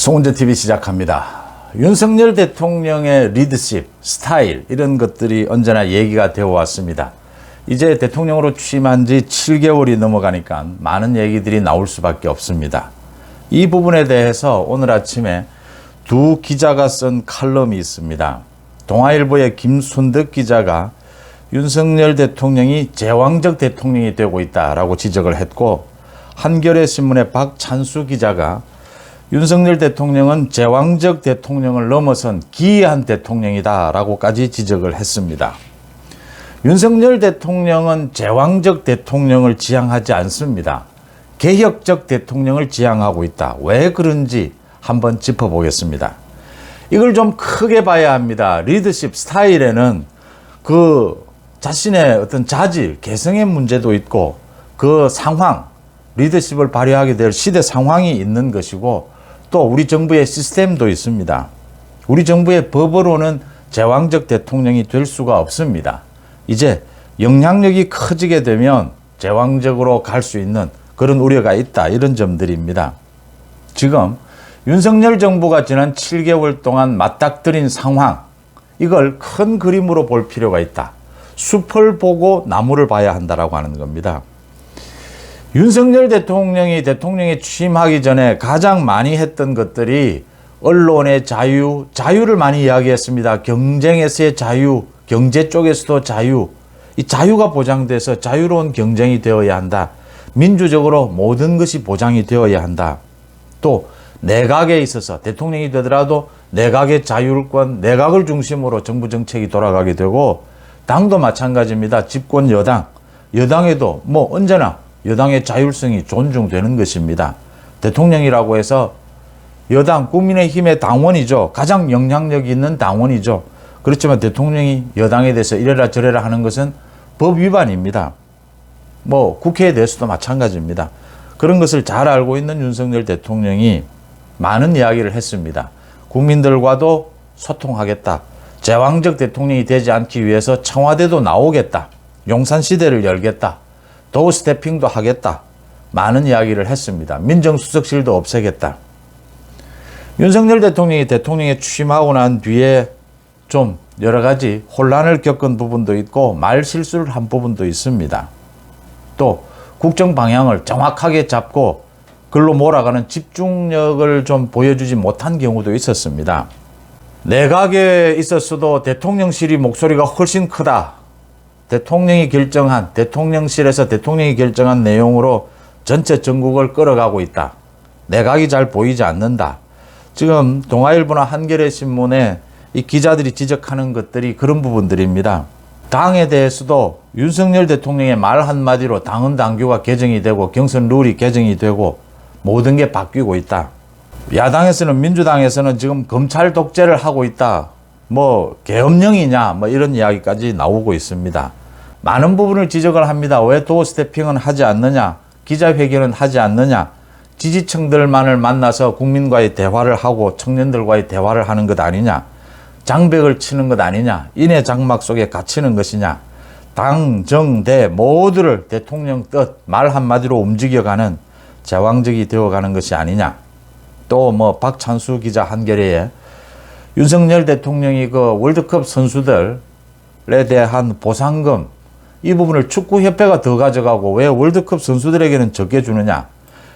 송은재TV 시작합니다. 윤석열 대통령의 리더십, 스타일 이런 것들이 언제나 얘기가 되어 왔습니다. 이제 대통령으로 취임한 지 7개월이 넘어가니까 많은 얘기들이 나올 수밖에 없습니다. 이 부분에 대해서 오늘 아침에 두 기자가 쓴 칼럼이 있습니다. 동아일보의 김순덕 기자가 윤석열 대통령이 제왕적 대통령이 되고 있다라고 지적을 했고, 한겨레 신문의 박찬수 기자가 윤석열 대통령은 제왕적 대통령을 넘어선 기이한 대통령이다 라고까지 지적을 했습니다. 윤석열 대통령은 제왕적 대통령을 지향하지 않습니다. 개혁적 대통령을 지향하고 있다. 왜 그런지 한번 짚어보겠습니다. 이걸 좀 크게 봐야 합니다. 리더십 스타일에는 그 자신의 어떤 자질, 개성의 문제도 있고, 그 상황, 리더십을 발휘하게 될 시대 상황이 있는 것이고, 또 우리 정부의 시스템도 있습니다. 우리 정부의 법으로는 제왕적 대통령이 될 수가 없습니다. 이제 영향력이 커지게 되면 제왕적으로 갈 수 있는 그런 우려가 있다, 이런 점들입니다. 지금 윤석열 정부가 지난 7개월 동안 맞닥뜨린 상황, 이걸 큰 그림으로 볼 필요가 있다. 숲을 보고 나무를 봐야 한다라고 하는 겁니다. 윤석열 대통령이 대통령에 취임하기 전에 가장 많이 했던 것들이 언론의 자유, 자유를 많이 이야기했습니다. 경쟁에서의 자유, 경제 쪽에서도 자유, 이 자유가 보장돼서 자유로운 경쟁이 되어야 한다. 민주적으로 모든 것이 보장이 되어야 한다. 또 내각에 있어서 대통령이 되더라도 내각의 자율권, 내각을 중심으로 정부 정책이 돌아가게 되고, 당도 마찬가지입니다. 집권 여당, 여당에도 뭐 언제나 여당의 자율성이 존중되는 것입니다. 대통령이라고 해서 여당 국민의힘의 당원이죠. 가장 영향력 있는 당원이죠. 그렇지만 대통령이 여당에 대해서 이래라 저래라 하는 것은 법 위반입니다. 뭐 국회에 대해서도 마찬가지입니다. 그런 것을 잘 알고 있는 윤석열 대통령이 많은 이야기를 했습니다. 국민들과도 소통하겠다. 제왕적 대통령이 되지 않기 위해서 청와대도 나오겠다. 용산시대를 열겠다. 도어 스태핑도 하겠다. 많은 이야기를 했습니다. 민정수석실도 없애겠다. 윤석열 대통령이 대통령에 취임하고 난 뒤에 좀 여러 가지 혼란을 겪은 부분도 있고 말 실수를 한 부분도 있습니다. 또 국정 방향을 정확하게 잡고 글로 몰아가는 집중력을 좀 보여주지 못한 경우도 있었습니다. 내각에 있었어도 대통령실이 목소리가 훨씬 크다. 대통령이 결정한, 대통령실에서 대통령이 결정한 내용으로 전체 전국을 끌어가고 있다. 내각이 잘 보이지 않는다. 지금 동아일보나 한겨레 신문에 이 기자들이 지적하는 것들이 그런 부분들입니다. 당에 대해서도 윤석열 대통령의 말 한마디로 당헌 당규가 개정이 되고 경선 룰이 개정이 되고 모든 게 바뀌고 있다. 야당에서는, 민주당에서는 지금 검찰 독재를 하고 있다. 뭐 계엄령이냐 뭐 이런 이야기까지 나오고 있습니다. 많은 부분을 지적을 합니다. 왜 도어 스태핑은 하지 않느냐, 기자회견은 하지 않느냐, 지지층들만을 만나서 국민과의 대화를 하고 청년들과의 대화를 하는 것 아니냐, 장벽을 치는 것 아니냐, 인해 장막 속에 갇히는 것이냐, 당, 정, 대 모두를 대통령 뜻 말 한마디로 움직여가는 제왕적이 되어가는 것이 아니냐. 또 뭐 박찬수 기자 한겨레에 윤석열 대통령이 그 월드컵 선수들에 대한 보상금, 이 부분을 축구협회가 더 가져가고 왜 월드컵 선수들에게는 적게 주느냐,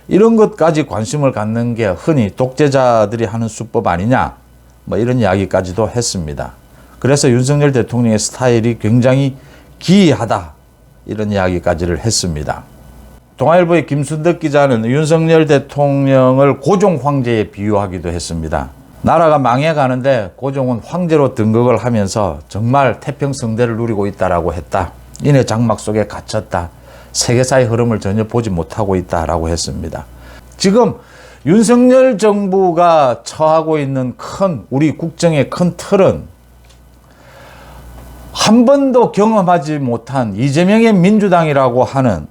이런 것까지 관심을 갖는 게 흔히 독재자들이 하는 수법 아니냐, 뭐 이런 이야기까지도 했습니다. 그래서 윤석열 대통령의 스타일이 굉장히 기이하다, 이런 이야기까지를 했습니다. 동아일보의 김순덕 기자는 윤석열 대통령을 고종 황제에 비유하기도 했습니다. 나라가 망해가는데 고종은 황제로 등극을 하면서 정말 태평성대를 누리고 있다라고 했다. 인해 장막 속에 갇혔다. 세계사의 흐름을 전혀 보지 못하고 있다라고 했습니다. 지금 윤석열 정부가 처하고 있는 우리 국정의 큰 틀은 한 번도 경험하지 못한 이재명의 민주당이라고 하는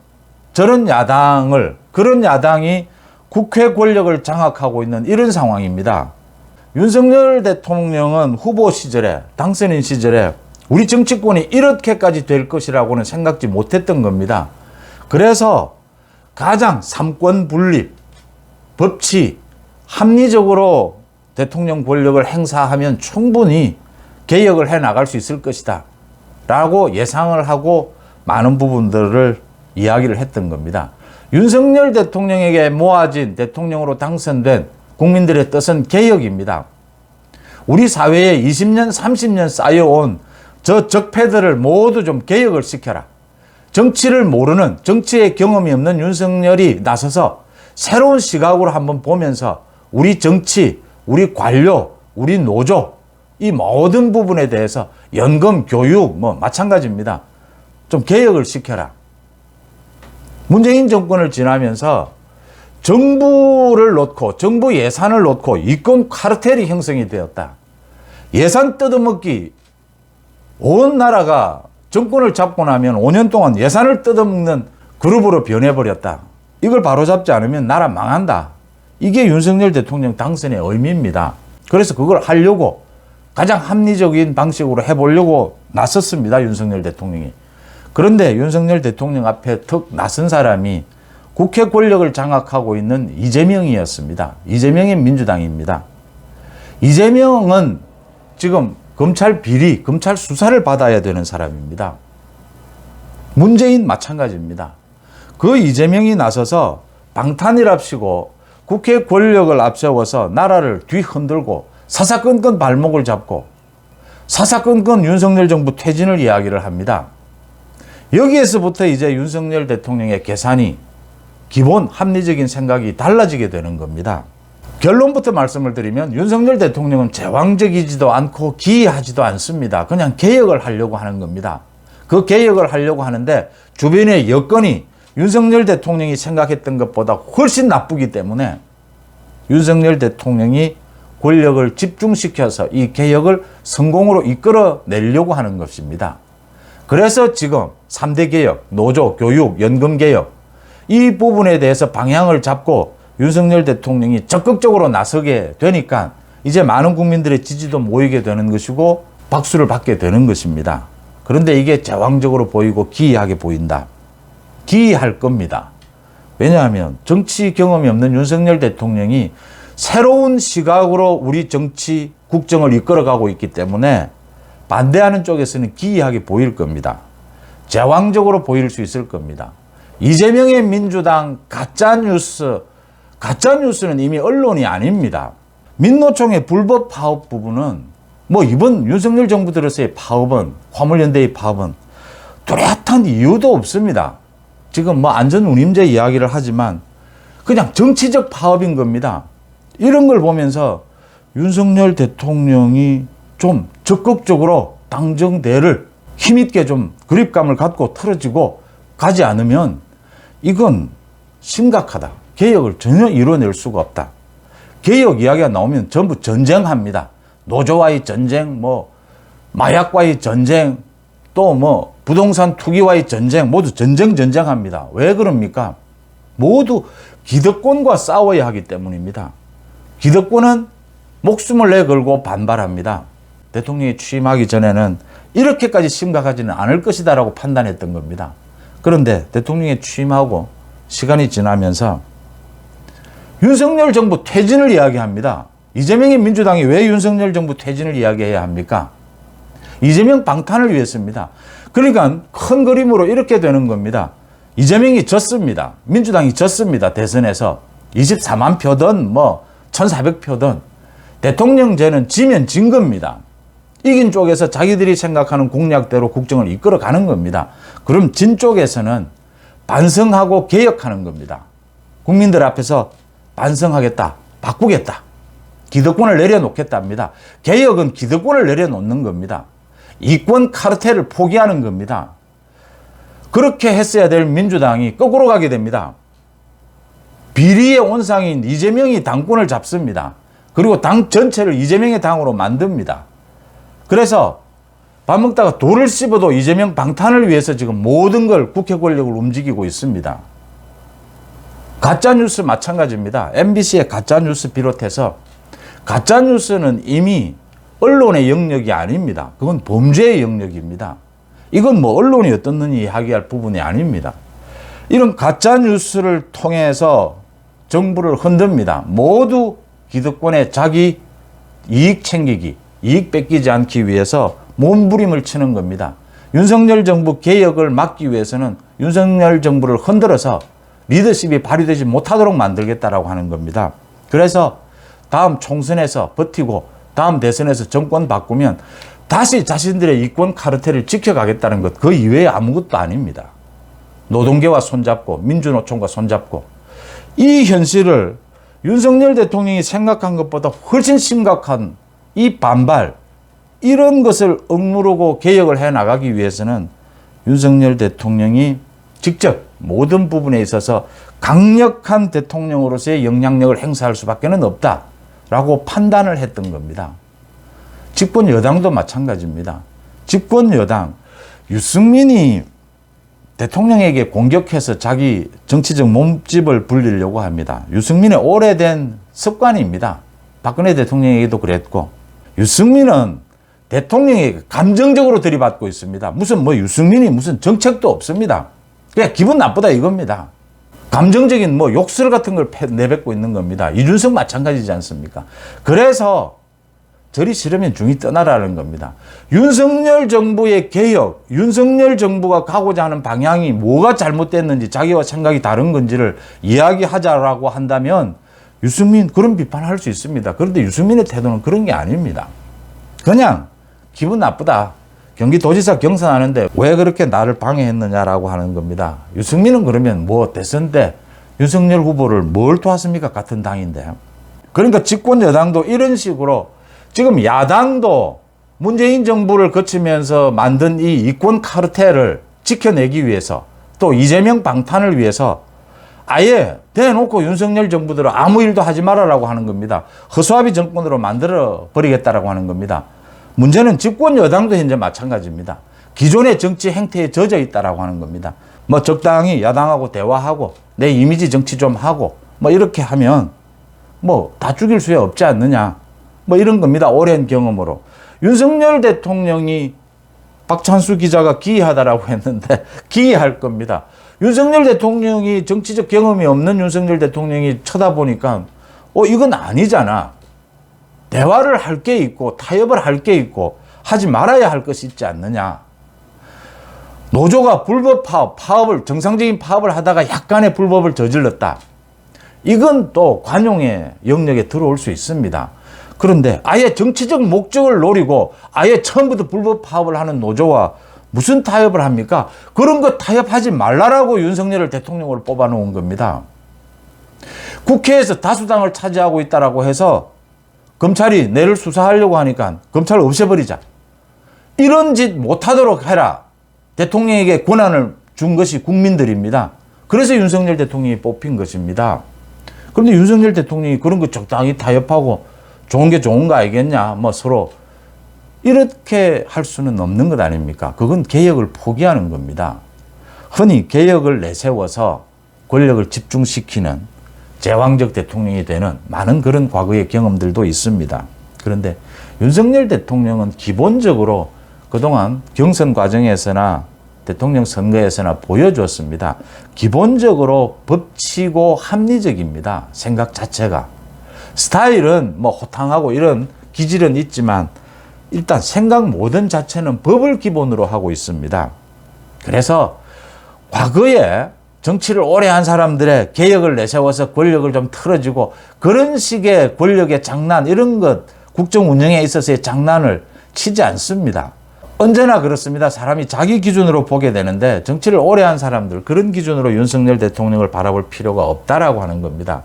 저런 야당을, 그런 야당이 국회 권력을 장악하고 있는 이런 상황입니다. 윤석열 대통령은 후보 시절에, 당선인 시절에 우리 정치권이 이렇게까지 될 것이라고는 생각지 못했던 겁니다. 그래서 가장 삼권 분립, 법치, 합리적으로 대통령 권력을 행사하면 충분히 개혁을 해 나갈 수 있을 것이다 라고 예상을 하고 많은 부분들을 이야기를 했던 겁니다. 윤석열 대통령에게 모아진 대통령으로 당선된 국민들의 뜻은 개혁입니다. 우리 사회에 20년, 30년 쌓여온 저 적폐들을 모두 좀 개혁을 시켜라. 정치를 모르는, 정치의 경험이 없는 윤석열이 나서서 새로운 시각으로 한번 보면서 우리 정치, 우리 관료, 우리 노조 이 모든 부분에 대해서 연금, 교육 뭐 마찬가지입니다. 좀 개혁을 시켜라. 문재인 정권을 지나면서 정부를 놓고 정부 예산을 놓고 이권 카르텔이 형성이 되었다. 예산 뜯어먹기 온 나라가 정권을 잡고 나면 5년 동안 예산을 뜯어먹는 그룹으로 변해버렸다. 이걸 바로잡지 않으면 나라 망한다. 이게 윤석열 대통령 당선의 의미입니다. 그래서 그걸 하려고 가장 합리적인 방식으로 해보려고 나섰습니다. 윤석열 대통령이. 그런데 윤석열 대통령 앞에 턱 나선 사람이 국회 권력을 장악하고 있는 이재명이었습니다. 이재명의 민주당입니다. 이재명은 지금 검찰 비리, 검찰 수사를 받아야 되는 사람입니다. 문재인 마찬가지입니다. 그 이재명이 나서서 방탄이랍시고 국회 권력을 앞세워서 나라를 뒤흔들고 사사건건 발목을 잡고 사사건건 윤석열 정부 퇴진을 이야기를 합니다. 여기에서부터 이제 윤석열 대통령의 계산이 기본 합리적인 생각이 달라지게 되는 겁니다. 결론부터 말씀을 드리면 윤석열 대통령은 제왕적이지도 않고 기이하지도 않습니다. 그냥 개혁을 하려고 하는 겁니다. 그 개혁을 하려고 하는데 주변의 여건이 윤석열 대통령이 생각했던 것보다 훨씬 나쁘기 때문에 윤석열 대통령이 권력을 집중시켜서 이 개혁을 성공으로 이끌어내려고 하는 것입니다. 그래서 지금 3대 개혁, 노조, 교육, 연금 개혁 이 부분에 대해서 방향을 잡고 윤석열 대통령이 적극적으로 나서게 되니까 이제 많은 국민들의 지지도 모이게 되는 것이고 박수를 받게 되는 것입니다. 그런데 이게 제왕적으로 보이고 기이하게 보인다. 기이할 겁니다. 왜냐하면 정치 경험이 없는 윤석열 대통령이 새로운 시각으로 우리 정치 국정을 이끌어가고 있기 때문에 반대하는 쪽에서는 기이하게 보일 겁니다. 제왕적으로 보일 수 있을 겁니다. 이재명의 민주당 가짜뉴스는 이미 언론이 아닙니다. 민노총의 불법 파업 부분은 뭐 이번 윤석열 정부 들어서의 파업은 화물연대의 파업은 뚜렷한 이유도 없습니다. 지금 뭐 안전운임제 이야기를 하지만 그냥 정치적 파업인 겁니다. 이런 걸 보면서 윤석열 대통령이 좀 적극적으로 당정대를 힘있게 좀 그립감을 갖고 틀어지고 가지 않으면 이건 심각하다. 개혁을 전혀 이뤄낼 수가 없다. 개혁 이야기가 나오면 전부 전쟁합니다. 노조와의 전쟁, 뭐 마약과의 전쟁, 또 뭐 부동산 투기와의 전쟁, 모두 전쟁합니다. 왜 그럽니까? 모두 기득권과 싸워야 하기 때문입니다. 기득권은 목숨을 내걸고 반발합니다. 대통령이 취임하기 전에는 이렇게까지 심각하지는 않을 것이다라고 판단했던 겁니다. 그런데 대통령이 취임하고 시간이 지나면서 윤석열 정부 퇴진을 이야기합니다. 이재명의 민주당이 왜 윤석열 정부 퇴진을 이야기해야 합니까? 이재명 방탄을 위해서입니다. 그러니까 큰 그림으로 이렇게 되는 겁니다. 이재명이 졌습니다. 민주당이 졌습니다. 대선에서 24만 표든 뭐 1400표든 대통령제는 지면 진 겁니다. 이긴 쪽에서 자기들이 생각하는 공약대로 국정을 이끌어가는 겁니다. 그럼 진 쪽에서는 반성하고 개혁하는 겁니다. 국민들 앞에서 반성하겠다, 바꾸겠다, 기득권을 내려놓겠답니다. 개혁은 기득권을 내려놓는 겁니다. 이권 카르텔을 포기하는 겁니다. 그렇게 했어야 될 민주당이 거꾸로 가게 됩니다. 비리의 온상인 이재명이 당권을 잡습니다. 그리고 당 전체를 이재명의 당으로 만듭니다. 그래서 밥 먹다가 돌을 씹어도 이재명 방탄을 위해서 지금 모든 걸 국회 권력을 움직이고 있습니다. 가짜뉴스 마찬가지입니다. MBC의 가짜뉴스 비롯해서 가짜뉴스는 이미 언론의 영역이 아닙니다. 그건 범죄의 영역입니다. 이건 뭐 언론이 어떻느니 이야기할 부분이 아닙니다. 이런 가짜뉴스를 통해서 정부를 흔듭니다. 모두 기득권의 자기 이익 챙기기, 이익 뺏기지 않기 위해서 몸부림을 치는 겁니다. 윤석열 정부 개혁을 막기 위해서는 윤석열 정부를 흔들어서 리더십이 발휘되지 못하도록 만들겠다라고 하는 겁니다. 그래서 다음 총선에서 버티고 다음 대선에서 정권 바꾸면 다시 자신들의 이권 카르텔을 지켜가겠다는 것, 그 이외에 아무것도 아닙니다. 노동계와 손잡고 민주노총과 손잡고 이 현실을 윤석열 대통령이 생각한 것보다 훨씬 심각한 이 반발, 이런 것을 억누르고 개혁을 해나가기 위해서는 윤석열 대통령이 직접 모든 부분에 있어서 강력한 대통령으로서의 영향력을 행사할 수밖에 없다라고 판단을 했던 겁니다. 집권 여당도 마찬가지입니다. 집권 여당, 유승민이 대통령에게 공격해서 자기 정치적 몸집을 불리려고 합니다. 유승민의 오래된 습관입니다. 박근혜 대통령에게도 그랬고, 유승민은 대통령에게 감정적으로 들이받고 있습니다. 유승민이 무슨 정책도 없습니다. 그냥 기분 나쁘다 이겁니다. 감정적인 욕설 같은 걸 내뱉고 있는 겁니다. 이준석 마찬가지지 않습니까? 그래서 저리 싫으면 중이 떠나라는 겁니다. 윤석열 정부의 개혁, 윤석열 정부가 가고자 하는 방향이 뭐가 잘못됐는지, 자기와 생각이 다른 건지를 이야기하자라고 한다면 유승민 그런 비판할 수 있습니다. 그런데 유승민의 태도는 그런 게 아닙니다. 그냥 기분 나쁘다. 경기도지사 경선하는데 왜 그렇게 나를 방해했느냐라고 하는 겁니다. 유승민은 그러면 대선 때 윤석열 후보를 뭘 도왔습니까? 같은 당인데. 그러니까 집권 여당도 이런 식으로 지금 야당도 문재인 정부를 거치면서 만든 이 이권 카르텔을 지켜내기 위해서, 또 이재명 방탄을 위해서 아예 대놓고 윤석열 정부들은 아무 일도 하지 말아라고 하는 겁니다. 허수아비 정권으로 만들어 버리겠다라고 하는 겁니다. 문제는 집권 여당도 현재 마찬가지입니다. 기존의 정치 행태에 젖어 있다라고 하는 겁니다. 적당히 야당하고 대화하고 내 이미지 정치 좀 하고 이렇게 하면 다 죽일 수야 없지 않느냐. 이런 겁니다. 오랜 경험으로. 윤석열 대통령이 박찬수 기자가 기이하다라고 했는데 기이할 겁니다. 윤석열 대통령이 정치적 경험이 없는 윤석열 대통령이 쳐다보니까 이건 아니잖아. 대화를 할 게 있고 타협을 할 게 있고 하지 말아야 할 것이 있지 않느냐. 노조가 불법 파업을 정상적인 파업을 하다가 약간의 불법을 저질렀다. 이건 또 관용의 영역에 들어올 수 있습니다. 그런데 아예 정치적 목적을 노리고 아예 처음부터 불법 파업을 하는 노조와 무슨 타협을 합니까? 그런 거 타협하지 말라라고 윤석열을 대통령으로 뽑아놓은 겁니다. 국회에서 다수당을 차지하고 있다라고 해서 검찰이 내를 수사하려고 하니까 검찰을 없애버리자. 이런 짓 못하도록 해라. 대통령에게 권한을 준 것이 국민들입니다. 그래서 윤석열 대통령이 뽑힌 것입니다. 그런데 윤석열 대통령이 그런 거 적당히 타협하고 좋은 게 좋은 거 알겠냐, 서로 이렇게 할 수는 없는 것 아닙니까? 그건 개혁을 포기하는 겁니다. 흔히 개혁을 내세워서 권력을 집중시키는 제왕적 대통령이 되는 많은 그런 과거의 경험들도 있습니다. 그런데 윤석열 대통령은 기본적으로 그동안 경선 과정에서나 대통령 선거에서나 보여줬습니다. 기본적으로 법치고 합리적입니다. 생각 자체가. 스타일은 호탕하고 이런 기질은 있지만 일단 생각 모든 자체는 법을 기본으로 하고 있습니다. 그래서 과거에 정치를 오래 한 사람들의 개혁을 내세워서 권력을 좀 틀어주고 그런 식의 권력의 장난, 이런 것, 국정 운영에 있어서의 장난을 치지 않습니다. 언제나 그렇습니다. 사람이 자기 기준으로 보게 되는데 정치를 오래 한 사람들, 그런 기준으로 윤석열 대통령을 바라볼 필요가 없다라고 하는 겁니다.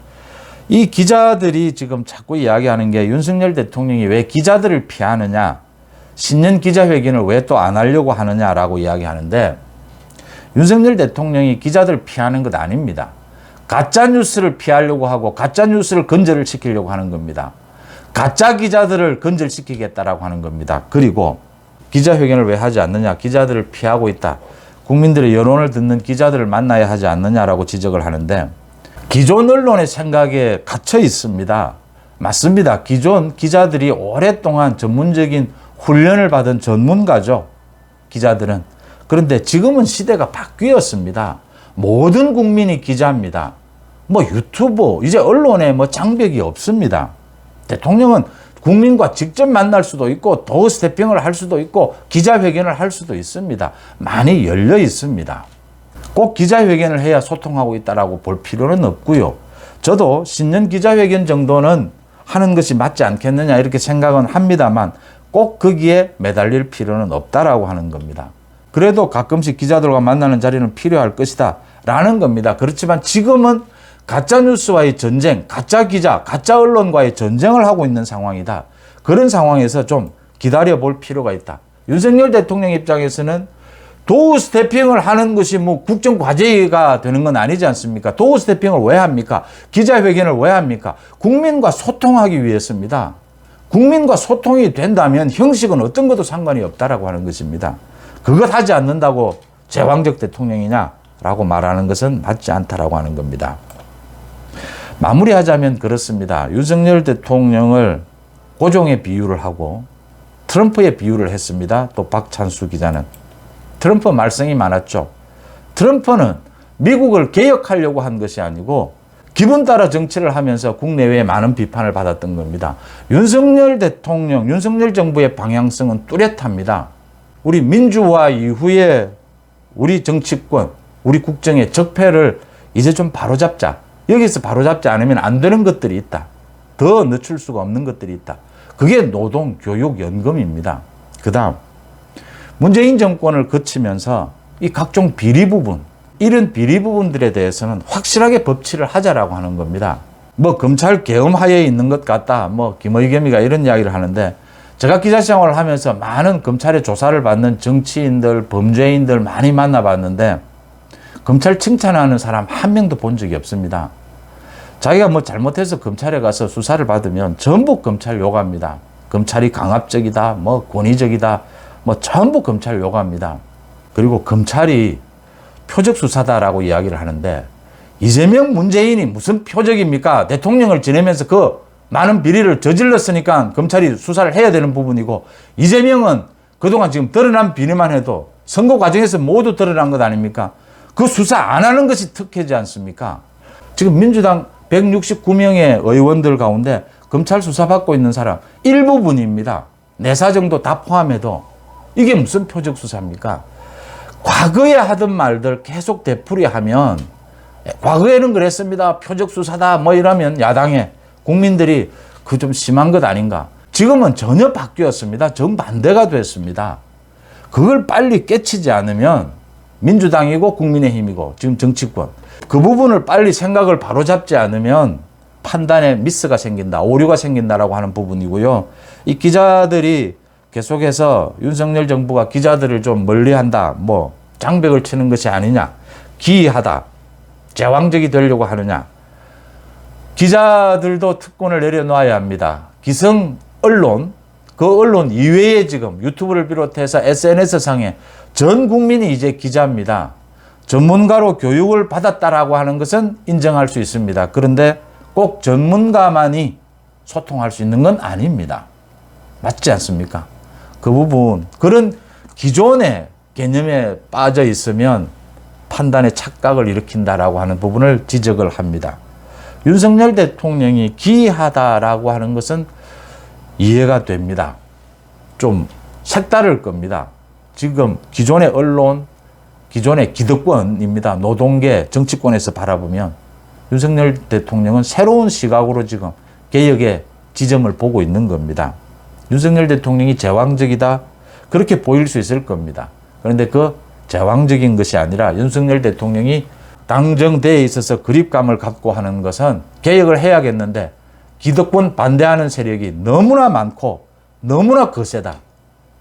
이 기자들이 지금 자꾸 이야기하는 게 윤석열 대통령이 왜 기자들을 피하느냐, 신년 기자회견을 왜 또 안 하려고 하느냐라고 이야기하는데, 윤석열 대통령이 기자들 피하는 것 아닙니다. 가짜 뉴스를 피하려고 하고 가짜 뉴스를 근절을 시키려고 하는 겁니다. 가짜 기자들을 근절시키겠다라고 하는 겁니다. 그리고 기자회견을 왜 하지 않느냐, 기자들을 피하고 있다. 국민들의 여론을 듣는 기자들을 만나야 하지 않느냐라고 지적을 하는데, 기존 언론의 생각에 갇혀 있습니다. 맞습니다. 기존 기자들이 오랫동안 전문적인 훈련을 받은 전문가죠. 기자들은. 그런데 지금은 시대가 바뀌었습니다. 모든 국민이 기자입니다. 유튜브, 이제 언론에 장벽이 없습니다. 대통령은 국민과 직접 만날 수도 있고 도어 스태핑을 할 수도 있고 기자회견을 할 수도 있습니다. 많이 열려 있습니다. 꼭 기자회견을 해야 소통하고 있다라고 볼 필요는 없고요. 저도 신년 기자회견 정도는 하는 것이 맞지 않겠느냐 이렇게 생각은 합니다만 꼭 거기에 매달릴 필요는 없다라고 하는 겁니다. 그래도 가끔씩 기자들과 만나는 자리는 필요할 것이다 라는 겁니다. 그렇지만 지금은 가짜뉴스와의 전쟁, 가짜 기자, 가짜 언론과의 전쟁을 하고 있는 상황이다. 그런 상황에서 좀 기다려 볼 필요가 있다. 윤석열 대통령 입장에서는 도어 스태핑을 하는 것이 뭐 국정 과제가 되는 건 아니지 않습니까? 도어 스태핑을 왜 합니까? 기자회견을 왜 합니까? 국민과 소통하기 위해서입니다. 국민과 소통이 된다면 형식은 어떤 것도 상관이 없다라고 하는 것입니다. 그것 하지 않는다고 제왕적 대통령이냐라고 말하는 것은 맞지 않다라고 하는 겁니다. 마무리하자면 그렇습니다. 윤석열 대통령을 고종의 비유를 하고 트럼프의 비유를 했습니다. 또 박찬수 기자는. 트럼프 말썽이 많았죠. 트럼프는 미국을 개혁하려고 한 것이 아니고 기분 따라 정치를 하면서 국내외에 많은 비판을 받았던 겁니다. 윤석열 대통령, 윤석열 정부의 방향성은 뚜렷합니다. 우리 민주화 이후에 우리 정치권, 우리 국정의 적폐를 이제 좀 바로잡자. 여기서 바로잡지 않으면 안 되는 것들이 있다. 더 늦출 수가 없는 것들이 있다. 그게 노동, 교육, 연금입니다. 그 다음 문재인 정권을 거치면서 이 각종 비리 부분, 이런 비리 부분들에 대해서는 확실하게 법치를 하자라고 하는 겁니다. 뭐 검찰 계엄하에 있는 것 같다. 뭐 김의겸이가 이런 이야기를 하는데 제가 기자 생활을 하면서 많은 검찰의 조사를 받는 정치인들, 범죄인들 많이 만나봤는데 검찰 칭찬하는 사람 한 명도 본 적이 없습니다. 자기가 뭐 잘못해서 검찰에 가서 수사를 받으면 전부 검찰 욕합니다. 검찰이 강압적이다, 뭐 권위적이다, 뭐 전부 검찰 욕합니다. 그리고 검찰이 표적 수사다라고 이야기를 하는데 이재명, 문재인이 무슨 표적입니까? 대통령을 지내면서 그 많은 비리를 저질렀으니까 검찰이 수사를 해야 되는 부분이고 이재명은 그동안 지금 드러난 비리만 해도 선거 과정에서 모두 드러난 것 아닙니까? 그 수사 안 하는 것이 특혜지 않습니까? 지금 민주당 169명의 의원들 가운데 검찰 수사받고 있는 사람 일부분입니다. 내사 정도 다 포함해도 이게 무슨 표적 수사입니까? 과거에 하던 말들 계속 되풀이하면 과거에는 그랬습니다. 표적 수사다 뭐 이러면 야당에 국민들이 그 좀 심한 것 아닌가. 지금은 전혀 바뀌었습니다. 정반대가 됐습니다. 그걸 빨리 깨치지 않으면 민주당이고 국민의힘이고 지금 정치권 그 부분을 빨리 생각을 바로잡지 않으면 판단에 미스가 생긴다, 오류가 생긴다라고 하는 부분이고요. 이 기자들이 계속해서 윤석열 정부가 기자들을 좀 멀리한다, 뭐 장벽을 치는 것이 아니냐, 기이하다, 제왕적이 되려고 하느냐. 기자들도 특권을 내려놔야 합니다. 기성 언론, 그 언론 이외에 지금 유튜브를 비롯해서 SNS상에 전 국민이 이제 기자입니다. 전문가로 교육을 받았다라고 하는 것은 인정할 수 있습니다. 그런데 꼭 전문가만이 소통할 수 있는 건 아닙니다. 맞지 않습니까? 그 부분, 그런 기존의 개념에 빠져 있으면 판단에 착각을 일으킨다라고 하는 부분을 지적을 합니다. 윤석열 대통령이 기이하다라고 하는 것은 이해가 됩니다. 좀 색다를 겁니다. 지금 기존의 언론, 기존의 기득권입니다. 노동계, 정치권에서 바라보면 윤석열 대통령은 새로운 시각으로 지금 개혁의 지점을 보고 있는 겁니다. 윤석열 대통령이 제왕적이다 그렇게 보일 수 있을 겁니다. 그런데 그 제왕적인 것이 아니라 윤석열 대통령이 당정대에 있어서 그립감을 갖고 하는 것은 개혁을 해야겠는데 기득권 반대하는 세력이 너무나 많고 너무나 거세다.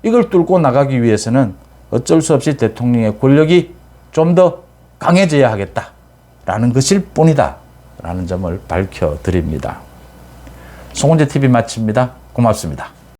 이걸 뚫고 나가기 위해서는 어쩔 수 없이 대통령의 권력이 좀 더 강해져야 하겠다라는 것일 뿐이다 라는 점을 밝혀드립니다. 송은재 TV 마칩니다. 고맙습니다.